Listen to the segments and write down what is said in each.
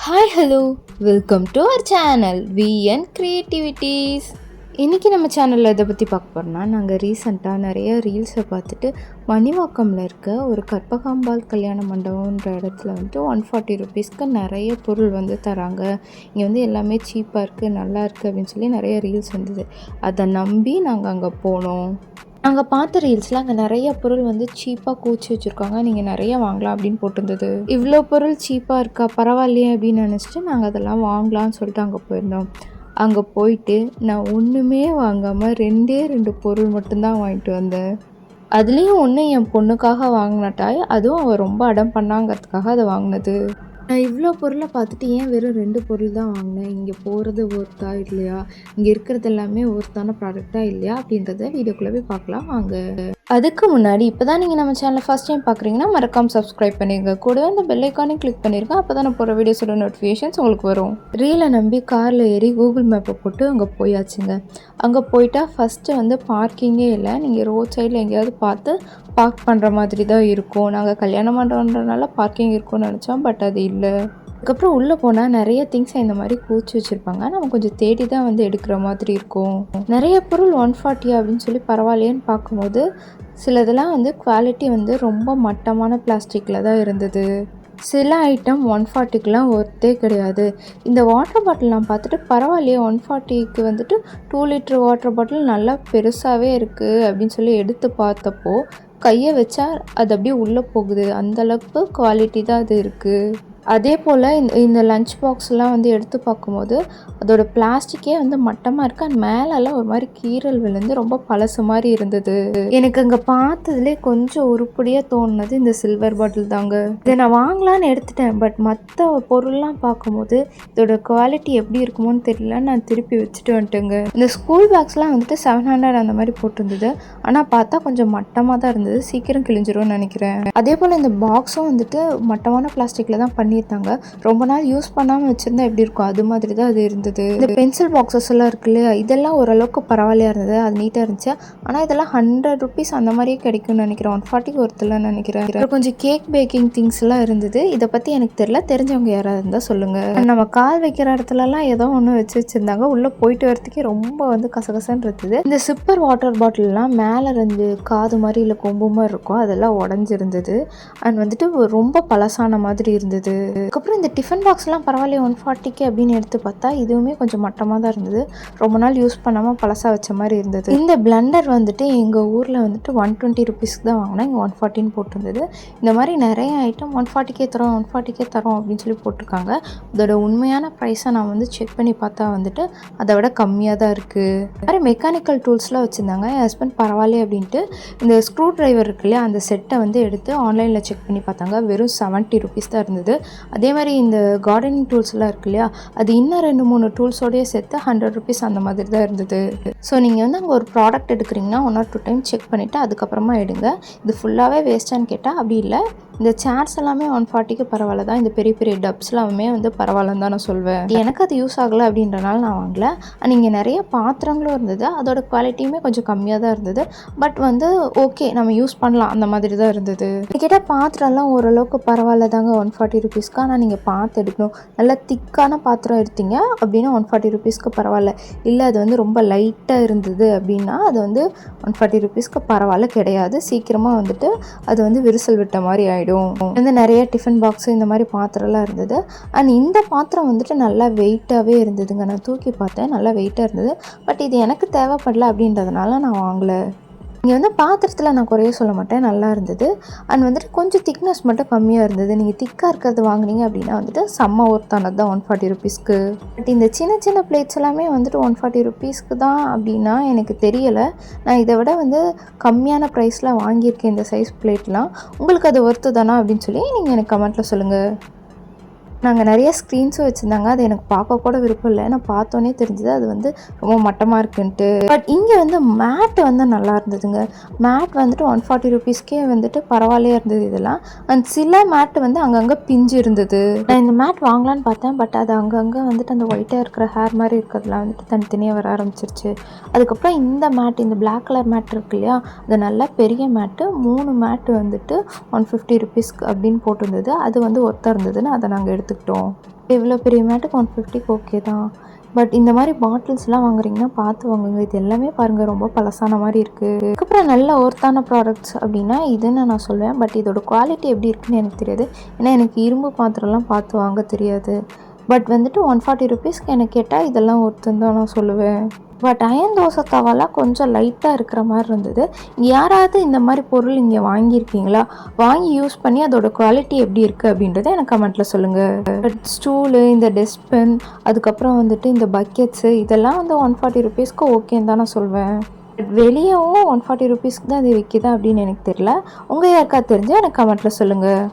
Hi hello welcome to our channel VN creativities. இன்றைக்கி நம்ம சேனலில் இதை பற்றி பார்க்க போகிறோம்னா, நாங்கள் ரீசெண்டாக நிறைய ரீல்ஸை பார்த்துட்டு மணிவாக்கமில் இருக்க ஒரு கற்பகாம்பாள் கல்யாண மண்டபம்ன்ற இடத்துல வந்துட்டு 140 ருபீஸ்க்கு நிறைய பொருள் வந்து தராங்க. இங்கே வந்து எல்லாமே சீப்பாக இருக்குது, நல்லா இருக்குது அப்படின்னு சொல்லி நிறைய ரீல்ஸ் வந்தது. அதை நம்பி நாங்கள் அங்கே போனோம். நாங்கள் பார்த்த ரீல்ஸில் அங்கே நிறைய பொருள் வந்து சீப்பாக கூச்சி வச்சுருக்காங்க, நீங்கள் நிறைய வாங்கலாம் அப்படின்னு போட்டிருந்தது. இவ்வளோ பொருள் சீப்பாக இருக்கா, பரவாயில்லையே அப்படின்னு நினச்சிட்டு நாங்கள் அதெல்லாம் வாங்கலாம்னு சொல்லிட்டு அங்கே போயிருந்தோம். அங்கே போயிட்டு நான் ஒன்றுமே வாங்காமல் ரெண்டு பொருள் மட்டும்தான் வாங்கிட்டு வந்தேன். அதுலேயும் ஒன்று என் பொண்ணுக்காக வாங்கினட்டாய், அதுவும் அவள் ரொம்ப அடம் பண்ணாங்கிறதுக்காக அதை வாங்கினது. நான் இவ்வளோ பொருளை பார்த்துட்டு ஏன் வெறும் 2 பொருள் தான் வாங்கினேன், இங்கே போகிறது ஒர்த்தா இல்லையா, இங்கே இருக்கிறது எல்லாமே ஒர்த்தான ப்ராடக்டாக இல்லையா அப்படின்றத வீடியோக்குள்ளே போய் பார்க்கலாம் வாங்க. அதுக்கு முன்னாடி இப்போ தான் நீங்கள் நம்ம சேனலை ஃபஸ்ட் டைம் பார்க்குறீங்கன்னா மறக்காமல் சப்ஸ்கிரைப் பண்ணிடுங்க, கூடவே அந்த பெல் ஐக்கானையும் கிளிக் பண்ணிடுங்க. அப்போ தான் நான் போகிற வீடியோஸோட நோட்டிஃபிகேஷன்ஸ் உங்களுக்கு வரும். ரீலை நம்பி காரில் ஏறி கூகுள் மேப்பை போட்டு அங்கே போயாச்சுங்க. அங்கே போயிட்டா ஃபஸ்ட்டு வந்து பார்க்கிங்கே இல்லை, நீங்கள் ரோட் சைடில் எங்கேயாவது பார்த்து பார்க் பண்ணுற மாதிரி தான் இருக்கும். நாங்கள் கல்யாணம் பண்ணுறதுனால பார்க்கிங் இருக்கும்னு நினச்சோம், பட் அது இல்லை. அதுக்கப்புறம் உள்ளே போனால் நிறைய திங்ஸை இந்த மாதிரி கூச்சி வச்சுருப்பாங்க, நம்ம கொஞ்சம் தேடி தான் வந்து எடுக்கிற மாதிரி இருக்கும். நிறைய பொருள் 140 அப்படின்னு சொல்லி பரவாயில்லையேன்னு பார்க்கும்போது சிலதெல்லாம் வந்து குவாலிட்டி வந்து ரொம்ப மட்டமான பிளாஸ்டிக்கில் தான் இருந்தது. சில ஐட்டம் 140க்குலாம் ஒர்த்தே கிடையாது. இந்த வாட்டர் பாட்டில் பார்த்துட்டு பரவாயில்லையே, 140க்கு வந்துட்டு 2 லிட்டர் வாட்டர் பாட்டில் நல்லா பெருசாகவே இருக்குது அப்படின்னு சொல்லி எடுத்து பார்த்தப்போ கையை வச்சா அது அப்படியே உள்ளே போகுது, அந்தளவுக்கு குவாலிட்டி தான் அது இருக்குது. அதே போல் இந்த லஞ்ச் பாக்ஸ்லாம் வந்து எடுத்து பார்க்கும்போது அதோடய பிளாஸ்டிக்கே வந்து மட்டமாக இருக்குது, அண்ட் மேலெல்லாம் ஒரு மாதிரி கீறல் விழுந்து ரொம்ப பழசு மாதிரி இருந்தது. எனக்கு அங்கே பார்த்ததுலேயே கொஞ்சம் உருப்படியாக தோணுனது இந்த சில்வர் பாட்டில் தாங்க. இதை நான் வாங்கலான்னு எடுத்துட்டேன், பட் மற்ற பொருள்லாம் பார்க்கும்போது இதோட குவாலிட்டி எப்படி இருக்குமோன்னு தெரியல, நான் திருப்பி வச்சுட்டு வந்துட்டேங்க. இந்த ஸ்கூல் பேக்ஸ்லாம் வந்துட்டு 700 அந்த மாதிரி போட்டிருந்தது, ஆனால் பார்த்தா கொஞ்சம் மட்டமாக தான் இருந்தது, சீக்கிரம் கிழிஞ்சிரும்னு நினைக்கிறேன். அதே போல் இந்த பாக்ஸும் வந்துட்டு மட்டமான பிளாஸ்டிக்கில் தான் பண்ணியிருந்தாங்க. ரொம்ப நாள் யூஸ் பண்ணாமல் வச்சுருந்தா எப்படி இருக்கும், அது மாதிரி தான் அது இருந்தது. இந்த பென்சில் பாக்ஸஸ் எல்லாம் இருக்கு இல்லையா, இதெல்லாம் ஓரளவுக்கு பரவாயில்லையா இருந்தது, அது நீட்டாக இருந்துச்சு. ஆனால் இதெல்லாம் 100 ருபீஸ் அந்த மாதிரியே கிடைக்கும்னு நினைக்கிறேன், 140 ஒருத்தலாம் நினைக்கிறேன். கொஞ்சம் கேக் பேக்கிங் திங்ஸ் எல்லாம் இருந்தது. இதை பற்றி எனக்கு தெரியல, தெரிஞ்சவங்க யாராவது இருந்தால் சொல்லுங்கள். நம்ம கால் வைக்கிற இடத்துலலாம் ஏதோ ஒன்று வச்சுருந்தாங்க, உள்ளே போயிட்டு வரதுக்கே ரொம்ப வந்து கசகசன்னு இருந்தது. இந்த சிப்பர் வாட்டர் பாட்டில்லாம் மேலே இருந்து காது மாதிரி இல்லை கொம்பு மாதிரி இருக்கும், அதெல்லாம் உடஞ்சிருந்தது. அண்ட் வந்துட்டு ரொம்ப பழசான மாதிரி இருந்தது. அதுக்கப்புறம் இந்த டிஃபன் பாக்ஸ்லாம் பரவாயில்ல 140க்கு அப்படின்னு எடுத்து பார்த்தா இதுவுமே கொஞ்சம் மட்டமாக தான் இருந்தது, ரொம்ப நாள் யூஸ் பண்ணாமல் பழசாக வச்ச மாதிரி இருந்தது. இந்த பிளெண்டர் வந்துட்டு எங்கள் ஊரில் வந்துட்டு 120 ருபீஸ்க்கு தான் வாங்கினேன், இங்கே 140ன்னு போட்டிருந்தது. இந்த மாதிரி நிறைய ஐட்டம் 140க்கே தரோம் 140க்கே தரோம் அப்படின்னு சொல்லி போட்டிருக்காங்க. அதோட உண்மையான ப்ரைஸை நான் வந்து செக் பண்ணி பார்த்தா வந்துட்டு அதை விட கம்மியாக தான் இருக்குது. இந்த மாதிரி மெக்கானிக்கல் டூல்ஸ்லாம் வச்சுருந்தாங்க. என் ஹஸ்பண்ட் பரவாயில்ல அப்படின்ட்டு இந்த ஸ்க்ரூ ட்ரைவர் இருக்கு இல்லையா, அந்த செட்டை வந்து எடுத்து ஆன்லைனில் செக் பண்ணி பார்த்தாங்க, வெறும் 70 ருபீஸ் தான் இருந்தது. அதே மாதிரி இந்த கார்டனிங் டூல்ஸ்லாம் இருக்கு இல்லையா, அது இன்னும் 2-3 டூல்ஸோடையே சேர்த்து 100 ருபீஸ் அந்த மாதிரி தான் இருந்தது. ஸோ நீங்கள் வந்து அங்கே ஒரு ப்ராடக்ட் எடுக்கிறீங்கன்னா 1 or 2 டைம் செக் பண்ணிவிட்டு அதுக்கப்புறமா எடுங்க. இது ஃபுல்லாகவே வேஸ்ட்டான்னு கேட்டால் அப்படி இல்லை. இந்த சேர்ஸ் எல்லாமே 140க்கு பரவாயில்ல தான், இந்த பெரிய பெரிய டப்ஸ்லாமே வந்து பரவாயில்லன்னு தான் நான் சொல்வேன். எனக்கு அது யூஸ் ஆகலை அப்படின்றனால நான் வாங்கலை. அண்ட் இங்கே நிறைய பாத்திரங்களும் இருந்தது, அதோட குவாலிட்டியுமே கொஞ்சம் கம்மியாக தான் இருந்தது, பட் வந்து ஓகே நம்ம யூஸ் பண்ணலாம் அந்த மாதிரி தான் இருந்தது. கேட்டால் பாத்திரம்லாம் ஓரளவுக்கு பரவாயில்ல தாங்க 140 ருபீஸ்க்கு. ஆனால் நீங்கள் பார்த்து எடுக்கணும், நல்லா திக்கான பாத்திரம் எடுத்தீங்க அப்படின்னா 140 ருபீஸ்க்கு பரவாயில்ல. இல்லை அது வந்து ரொம்ப லைட்டாக இருந்தது அப்படின்னா அது வந்து 140 ருபீஸ்க்கு பரவாயில்ல கிடையாது, சீக்கிரமாக வந்துட்டு அது வந்து விரிசல் விட்ட மாதிரி ஆகிடும். வந்து நிறைய டிஃபன் பாக்ஸு இந்த மாதிரி பாத்திரம்லாம் இருந்தது. அண்ட் இந்த பாத்திரம் வந்துட்டு நல்லா வெயிட்டாகவே இருந்ததுங்க, நான் தூக்கி பார்த்தேன், நல்லா வெயிட்டாக இருந்தது. பட் இது எனக்கு தேவைப்படல அப்படின்றதுனால நான் வாங்கலை. இங்கே வந்து பாத்திரத்தில் நான் குறைய சொல்ல மாட்டேன், நல்லா இருந்தது. அண்ட் வந்துட்டு கொஞ்சம் திக்னஸ் மட்டும் கம்மியாக இருந்தது. நீங்கள் திக்காக இருக்கிறது வாங்கினீங்க அப்படின்னா வந்துட்டு செம்ம ஒர்த்தானது தான் 140 ருபீஸ்க்கு. பட் இந்த சின்ன சின்ன பிளேட்ஸ் எல்லாமே வந்துட்டு 140 ருபீஸ்க்கு தான் அப்படின்னா எனக்கு தெரியலை. நான் இதை விட வந்து கம்மியான ப்ரைஸில் வாங்கியிருக்கேன் இந்த சைஸ் பிளேட்லாம். உங்களுக்கு அது ஒர்த்து தானா அப்படின்னு சொல்லி நீங்கள் எனக்கு கமெண்ட்டில் சொல்லுங்கள். நாங்கள் நிறைய ஸ்க்ரீன்ஸும் வச்சுருந்தாங்க, அது எனக்கு பார்க்க கூட விருப்பம் இல்லை, நான் பார்த்தோன்னே தெரிஞ்சது அது வந்து ரொம்ப மட்டமாக இருக்குன்ட்டு. பட் இங்கே வந்து மேட் வந்து நல்லா இருந்ததுங்க. மேட் வந்துட்டு 140 ருபீஸ்க்கே வந்துட்டு பரவாயில்லையா இருந்தது இதெல்லாம். அண்ட் சில மேட் வந்து அங்கங்கே பிஞ்சு இருந்தது. நான் இந்த மேட் வாங்கலான்னு பார்த்தேன், பட் அது அங்கங்கே வந்துட்டு அந்த ஒயிட்டாக இருக்கிற ஹேர் மாதிரி இருக்கிறதுலாம் வந்துட்டு தனித்தனியாக வர ஆரம்பிச்சிருச்சு. அதுக்கப்புறம் இந்த மேட், இந்த பிளாக் கலர் மேட் இருக்கு இல்லையா, அது நல்லா பெரிய மேட்டு, 3 மேட்டு வந்துட்டு 150 ருபீஸ்க்கு அப்படின்னு போட்டிருந்தது. அது வந்து ஒர்த்தாக இருந்ததுன்னு அதை நாங்கள் எடுத்துக்கிட்டோம். இவ்வளோ பெரிய மேட்டுக்கு 150க்கு ஓகே தான். பட் இந்த மாதிரி பாட்டில்ஸ்லாம் வாங்குறீங்கன்னா பார்த்து வாங்குங்க. இது எல்லாமே பாருங்கள் ரொம்ப பழசான மாதிரி இருக்குது. அதுக்கப்புறம் நல்ல ஒர்த்தான ப்ராடக்ட்ஸ் அப்படின்னா இதுன்னு நான் சொல்லுவேன். பட் இதோட குவாலிட்டி எப்படி இருக்குன்னு எனக்கு தெரியாது. ஏன்னா எனக்கு இரும்பு பாத்திரம்லாம் பார்த்து வாங்க தெரியாது. பட் வந்துட்டு 140 ருபீஸ்க்கு எனக்கு கேட்டால் இதெல்லாம் ஒர்த்துன்னு தான் நான் சொல்லுவேன். பட் அயன் தோசை தவாலாம் கொஞ்சம் லைட்டாக இருக்கிற மாதிரி இருந்தது. யாராவது இந்த மாதிரி பொருள் இங்கே வாங்கியிருக்கீங்களா? வாங்கி யூஸ் பண்ணி அதோட குவாலிட்டி எப்படி இருக்குது அப்படின்றத எனக்கு கமெண்ட்டில் சொல்லுங்கள். பட் ஸ்டூலு, இந்த டஸ்ட்பின், அதுக்கப்புறம் வந்துட்டு இந்த பக்கெட்ஸு இதெல்லாம் வந்து 140 ருபீஸ்க்கு ஓகேன்னு தான் நான் சொல்வேன். பட் வெளியவும் 140 ருபீஸ்க்கு தான் இது விற்கிதா அப்படின்னு எனக்கு தெரியல. உங்கள் யாருக்கா தெரிஞ்சால் எனக்கு கமெண்ட்டில் சொல்லுங்கள்.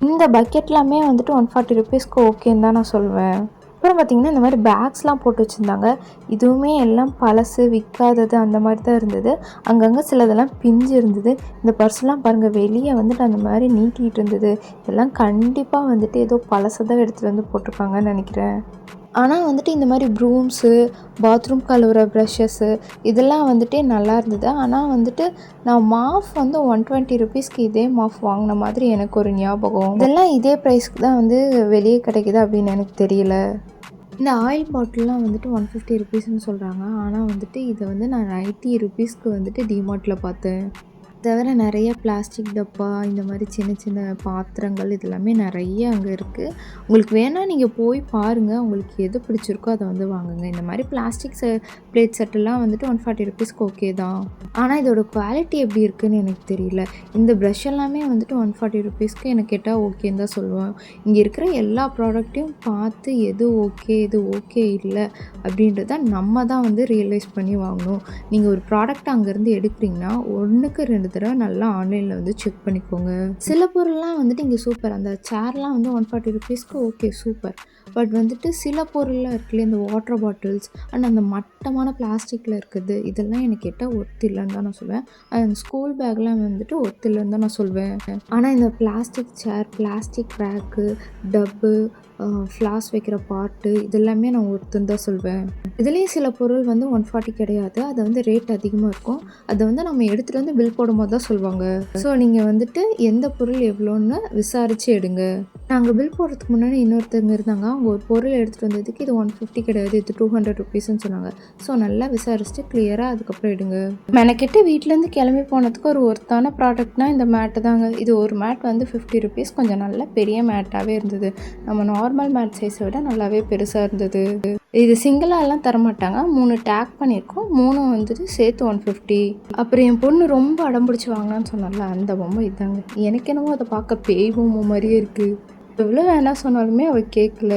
இந்த பக்கெட்லாமே வந்துட்டு 140 ருபீஸ்க்கு ஓகேன்னு தான் நான் சொல்வேன். அப்புறம் பார்த்திங்கன்னா இந்த மாதிரி பேக்ஸ்லாம் போட்டு வச்சுருந்தாங்க. இதுவுமே எல்லாம் பழசு, விற்காதது அந்த மாதிரி தான் இருந்தது. அங்கங்கே சிலதெல்லாம் பிஞ்சு இருந்தது. இந்த பர்ஸ்லாம் பாருங்கள் வெளியே வந்துட்டு அந்த மாதிரி நீட்டிகிட்டு இருந்தது. இதெல்லாம் கண்டிப்பாக வந்துட்டு ஏதோ பழசை தான் எடுத்துகிட்டு வந்து போட்டிருக்காங்கன்னு நினைக்கிறேன். ஆனால் வந்துட்டு இந்த மாதிரி ப்ரூம்ஸு, பாத்ரூம் கழுவுற ப்ரஷ்ஷஸ்ஸு இதெல்லாம் வந்துட்டு நல்லா இருந்தது. ஆனால் வந்துட்டு நான் மாஃப் வந்து 120 ருபீஸ்க்கு இதே மாஃப் வாங்கின மாதிரி எனக்கு ஒரு ஞாபகம். இதெல்லாம் இதே ப்ரைஸ்க்கு தான் வந்து வெளியே கிடைக்குது அப்படின்னு எனக்கு தெரியல. இந்த ஆயில் பாட்டில்லாம் வந்துட்டு 150 ருபீஸ்ன்னு சொல்கிறாங்க. ஆனால் வந்துட்டு இதை வந்து நான் 90 ருபீஸ்க்கு வந்துட்டு டிமார்ட்டில் பார்த்தேன். தவிர நிறைய பிளாஸ்டிக் டப்பா, இந்த மாதிரி சின்ன சின்ன பாத்திரங்கள் இதெல்லாமே நிறைய அங்கே இருக்குது. உங்களுக்கு வேணால் நீங்கள் போய் பாருங்கள். உங்களுக்கு எது பிடிச்சிருக்கோ அதை வந்து வாங்குங்க. இந்த மாதிரி பிளாஸ்டிக் பிளேட் செட்டெல்லாம் வந்துட்டு 140 ருபீஸ்க்கு ஓகே தான். ஆனால் இதோட குவாலிட்டி எப்படி இருக்குதுன்னு எனக்கு தெரியல. இந்த ப்ரஷ் எல்லாமே வந்துட்டு 140 ருபீஸ்க்கு எனக்கு கேட்டால் ஓகேன்னு தான் சொல்லுவேன். இங்கே இருக்கிற எல்லா ப்ராடக்ட்டையும் பார்த்து எது ஓகே எது ஓகே இல்லை அப்படின்றத நம்ம தான் வந்து ரியலைஸ் பண்ணி வாங்கணும். நீங்கள் ஒரு ப்ராடக்ட் அங்கேருந்து எடுக்கிறீங்கன்னா 1க்கு 2 தடவை நல்லா ஆன்லைனில் வந்து செக் பண்ணிக்கோங்க. சில பொருள்லாம் வந்துட்டு இங்கே சூப்பர். அந்த சேர்லாம் வந்து 140 ருபீஸ்க்கு ஓகே சூப்பர். பட் வந்துட்டு சில பொருள்லாம் இருக்குல்லையே, இந்த வாட்டர் பாட்டில்ஸ் அண்ட் அந்த மட்டமான பிளாஸ்டிக்கில் இருக்குது இதெல்லாம் எனக்கு கேட்டால் ஒர்த்து இல்லைன்னு தான் நான் சொல்லுவேன். அந்த ஸ்கூல் பேக்லாம் வந்துட்டு ஒர்த்து இல்லைன்னு தான் நான் சொல்வேன். ஆனால் இந்த பிளாஸ்டிக் சேர், பிளாஸ்டிக் ரேக்கு, டப்பு, ஃப்ளாஸ் வைக்கிற பாட்டு இதெல்லாமே நான் ஒர்த்துன்னு தான் சொல்வேன். இதுலேயும் சில பொருள் வந்து 140 கிடையாது. அது வந்து ரேட் அதிகமாக இருக்கும். அதை வந்து நம்ம எடுத்துகிட்டு வந்து பில் போடும்போது தான் சொல்லுவாங்க. ஸோ நீங்கள் வந்துட்டு எந்த பொருள் எவ்வளோன்னு விசாரித்து எடுங்க. நாங்கள் பில் போடுறதுக்கு முன்னாடி இன்னொருத்தவங்க இருந்தாங்க. அவங்க ஒரு பொருள் எடுத்துகிட்டு வந்ததுக்கு இது 150 கிடையாது, இது 200 ருபீஸ்ன்னு சொன்னாங்க. ஸோ நல்லா விசாரிச்சுட்டு கிளியராக அதுக்கப்புறம் எடுங்க. மெனக்கிட்டு வீட்டிலேருந்து கிளம்பி போனதுக்கு ஒரு ஒர்த்தான ப்ராடக்ட்னால் இந்த மேட்டு தாங்க. இது ஒரு மேட் வந்து 50 ருபீஸ். கொஞ்சம் நல்ல பெரிய மேட்டாகவே இருந்தது. நம்ம நார்மல் மேட் சைஸை விட நல்லாவே பெருசாக இருந்தது. இது சிங்கிளாலாம் தரமாட்டாங்க. 3 டேக் பண்ணியிருக்கோம். 3 வந்துட்டு சேர்த்து 150. அப்புறம் என் பொண்ணு ரொம்ப அடம் பிடிச்சி வாங்கினான்னு சொன்னால அந்த பொம்மை இதாங்க. எனக்கு என்னவோ அதை பார்க்க பேய் பொம்மை மாதிரியே இருக்குது. எவ்வளோ வேணால் சொன்னாலுமே அவள் கேட்கல.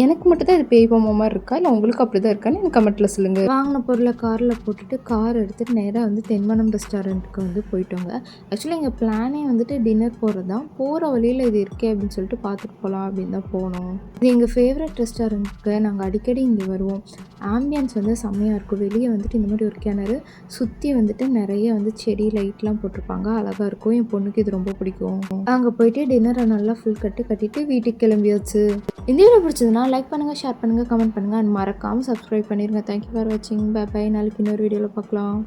எனக்கு மட்டும் தான் இது பேய் பொம்மை மாதிரி இருக்கா இல்லை உங்களுக்கு அப்படி தான் இருக்கான்னு எனக்கு கமெண்ட்டில் சொல்லுங்கள். வாங்கின பொருளை காரில் போட்டுட்டு கார் எடுத்துகிட்டு நேராக வந்து தென்மனம் ரெஸ்டாரண்ட்டுக்கு வந்து போயிட்டோங்க. ஆக்சுவலி எங்கள் பிளானே வந்துட்டு டின்னர் போகிறது தான். போகிற வழியில் இது இருக்கே அப்படின்னு சொல்லிட்டு பார்த்துட்டு போகலாம் அப்படின்னு தான் போனோம். இது எங்கள் ஃபேவரட் ரெஸ்டாரண்ட்டுக்கு. நாங்கள் அடிக்கடி இங்கே வருவோம். ஆம்பியன்ஸ் வந்து செம்மையாக இருக்கும். வெளியே வந்துட்டு இந்த மாதிரி ஒரு கிணறு சுற்றி வந்துட்டு நிறைய வந்து செடி லைட்லாம் போட்டிருப்பாங்க. அழகாக இருக்கும். என் பொண்ணுக்கு இது ரொம்ப பிடிக்கும். அங்கே போயிட்டு டின்னரை நல்லா ஃபுல் கட்டிட்டு வீட்டுக்கு கிளம்பியாச்சு. இந்த வீடியோ பிடிச்சதுன்னா லைக் பண்ணுங்கள், ஷேர் பண்ணுங்கள், கமெண்ட் பண்ணுங்கள் அண்ட் மறக்காமல் சப்ஸ்கிரைப் பண்ணிடுங்க. தேங்க்யூ ஃபார் வாட்சிங். Bye bye. நாளைக்கு இன்னொரு வீடியோவில் பார்க்கலாம்.